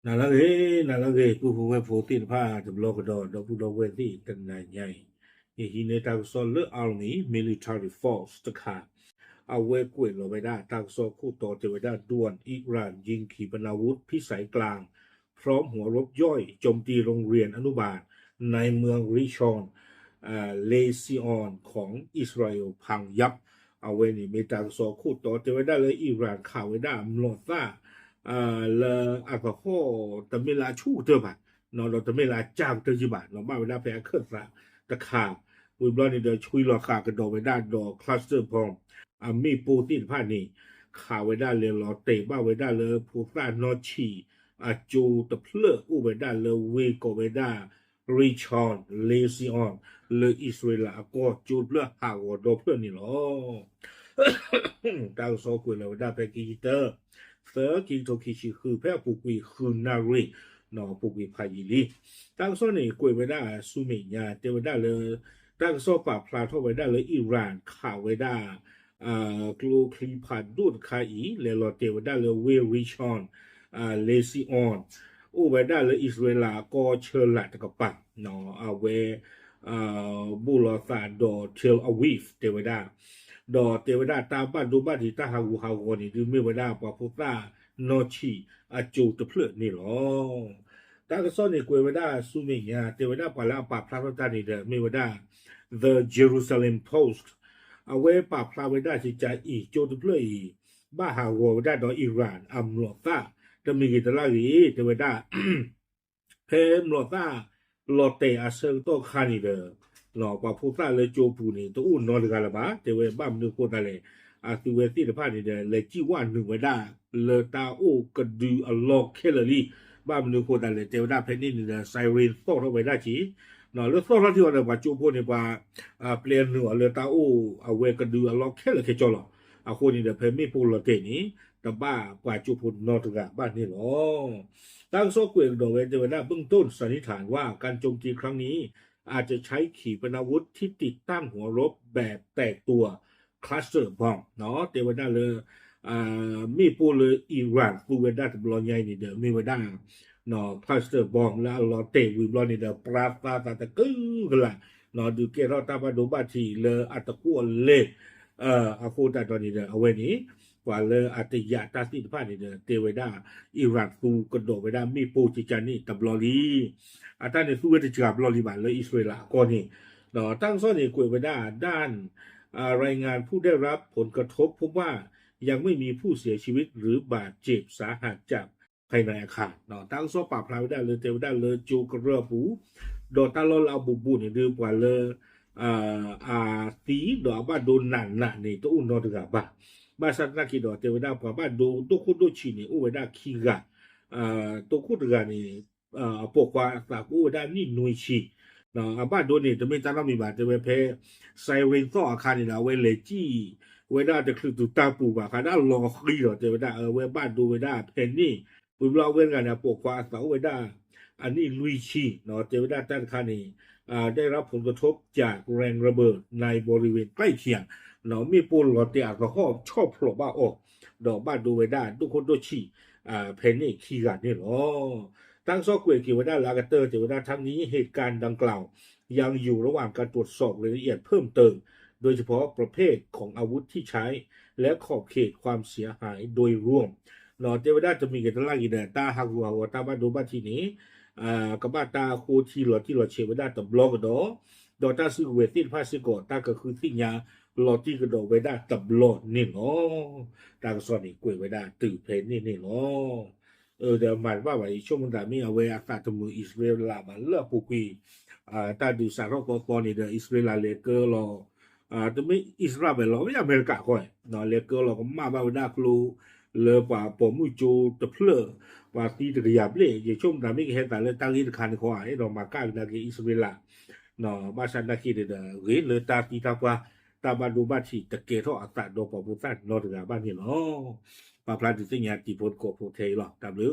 나라게 부부의 보tin 파 블로그도 부도웨디 뜬나냐이 이히네 딱솔르 army military force ตะขาเอาไว้กวยเราไปได้ตั้งโซคู่ต่อเทวดาด้วนอิหร่านยิงขีปนาวุธพิสัยกลางพร้อมหัวรบย่อยโจมตีโรงเรียนอนุบาลในเมืองริชอนเลซิออนของอิสราเอลพังยับเอาไว้นี่มีตั้งโซคู่ต่อเทวดาเลยอิหร่านข่าวไว้ได้มลอดซ่าle alcohol tamil la chu te ba no lo tamil la jam te ji ba no ba da phe khut sa ta kha we blood ni de chui lo kha ka do we da do cluster pom a mi po tin pha ni kha we da le lo te ba we da le phu sa no chi a chu te phle u we da le we ko we da richon lazy on le israel a ko chu phle ha wo do phle ni lo ta so ku le da pe ki teเสือกินโทคิชิคือแพ้ปุกุยคือนารีนอปุกุยพายิลีตั้งโซนนี่กวยไปได้ซูเมียเทวดาเลยอิหร่านข่าวไว้ได้กลูคลีพาดูดคาอีเลโลเทวดาเลยเวริชอนเลซิออนอุไว้ได้เลยอิสราเอลก็เชิญละตะกปะเนาะเอาไว้บุรษาดอเทลอาวีฟเทวดาดอเทวดาตามบ้านดูบ้านที่ตาหาวูฮาวนี่ดูไม่ว่าได้ปะพุทธาโนชีอาจูตะเพลนี่หรอตั้งโซนนี่กวยไปได้ซูเมียเทวดาปะละปะพระพุทธานี่เด้อไม่ว่าได้ the Jerusalem Post เอาไว้ปะพระไว้ได้สิจะอีโจตะเพลบ้าฮาวได้ดออิหร่านอัมโลตาจะมีกิตละกีเพมโลตาโลเตอาเซงโตคานิเด้อเนาะปะพุทธาเลยโจปูนี่ตัวอุ่นนอนกันละบะเทวบ้ามนึกโคตรเลยอาติเวติเดพานี่เด้อเลยจีว่าหนึ่งไว้ได้เลตาโอกระดูอลอกเคลลีบ้ามนึกโคตรเลยเทวดาเพนนี่เด้อไซเรนโตเข้าไปได้จีเนาะแล้วโตเท่าที่ว่าปัจจุบันนี่ว่าเปลี่ยนหัวเลตาโอเอาไว้กระดูอลอกเคลเลยเคจอลออาคนนี่เด้อเพนไม่พูดละเตนี่แต่บ้าปัจจุบันนอตกะบ้านนี่หรอตั้งโซ่เกวียนโดยเทวดาเบื้องต้นสันนิษฐานว่าการโจมตีครั้งนี้อาจจะใช้ขีปนาวุธที่ติดตั้งหัวรบแบบแตกตัวคลัสเตอร์บอมเนาะมีปูเลยอิหร่านฟูเวดาตบลอใหญ่นี่เด้อมีเวดาเนาะคลัสเตอร์บอมแล้วเราเตะวิบลอนี่เด้อปราฟาตาตะกึ่งกันละเนาะดูเกเราตาบาดูบาทีเลออัตตะกัวเลอาโคตาตอนนี้เด้อเอาไว้นี้กว่าเลออัตยะตาสิทธิภาพนี่เด้อเทวดาอิหร่านฟูกระโดดไปได้มีปูจิจานี่ตับลอลีอาตาเนี่ยสู้กันจะจับลอลีบานเลยอิสราเอลก่อนนี่ตั้งโซ่นี่กวยไปได้ด้านรายงานผู้ได้รับผลกระทบพบว่ายังไม่มีผู้เสียชีวิตหรือบาดเจ็บสาหัสจากภายในอาคารเนาะตั้งโซ่ปราบพลาไว้ได้เลยเทวดาเลยจูกระเรือปูโดตาลอลาบูบูนี่ดูกว่าเลยตีดอกบ้านโดนหนันๆนี่ตัวอุ่นนอตกะบ้าบ้าซัดนักกีฬาเทวดาพวกบ้านดูตัวคู่ตัวกันนี่พวกว่าสากูได้นี่หน่วยชีเนาะบ้านโดนนี่จะไม่จำต้องมีบาดจะไปเพไซเรนซ่ออาคารนี่นะเวเลจี้เวลาจะคือตุตาปูบาคาด้านรอคลีเนาะเทวดาแต่ละคานี่ได้รับผลกระทบจากแรงระเบิดในบริเวณใกล้เคียงเนาะมีปูหลอดเตียอัลกอฮอล์ชอบโผล่บ้าออกดอกบ้านดูไว้ได้ทุกคนดูชี้เพนนี่ขี้กันนี่หรอตั้งโซ่เกวียนเทวดาลักเตอร์เทวดาทั้งนี้เหตุการณ์ดังกล่าวยังอยู่ระหว่างการตรวจสอบรายละเอียดเพิ่มเติมโดยเฉพาะประเภทของอาวุธที่ใช้และขอบเขตความเสียหายโดยรวมเนาะเทวดาจะมีเอกลักษณ์อีเดต้าฮักวัวตาบาดูบัตินี้กบาตาโคทีหลอที่หลอเชวดาตับล็อกดอดอตาซึ่งเวทีหลอที่หลอเชวดาตับล็อกดอตาบัดดูบัติที่ตะเกเท่าอัตตาโดปอปุตตาโนอตกะบ้านนี่หรอตั้งโซ่นี่กวยไว้ได้ตื่นเพนนี่นี่หรอเออเดี๋ยวหมายว่าวันนี้ช่วงนั้นมีเอาไว้อากาศมืออิสราเอลมาเลือกปุกุยตาดูสารโกโกนี่เดออิสราเอลเลเกอร์หรอไม่อเมริกาก่อยเนาะเลเกอร์หรอก็มาบ้าได้ครูเลอป่าผมมุจูตะเพลอว่าตีตะกยาบเล่ยช่วงนั้นมีเหตุการณ์เลือกตั้งที่ทะคานคอให้เรามาก้าวนาทีอิสราเอลเนาะมาชันนาคีเดอเรเลตาตีตาว่าตาบัดดูบัติตะเกเท่าอัตตาบัดดูบัติที่ตะเกเท่าอัตตาโดปอปุตตาโนอตกะบ้านนี่หรอปาพลาดิสิญญาติพลโกโพเทหรอตามหรือ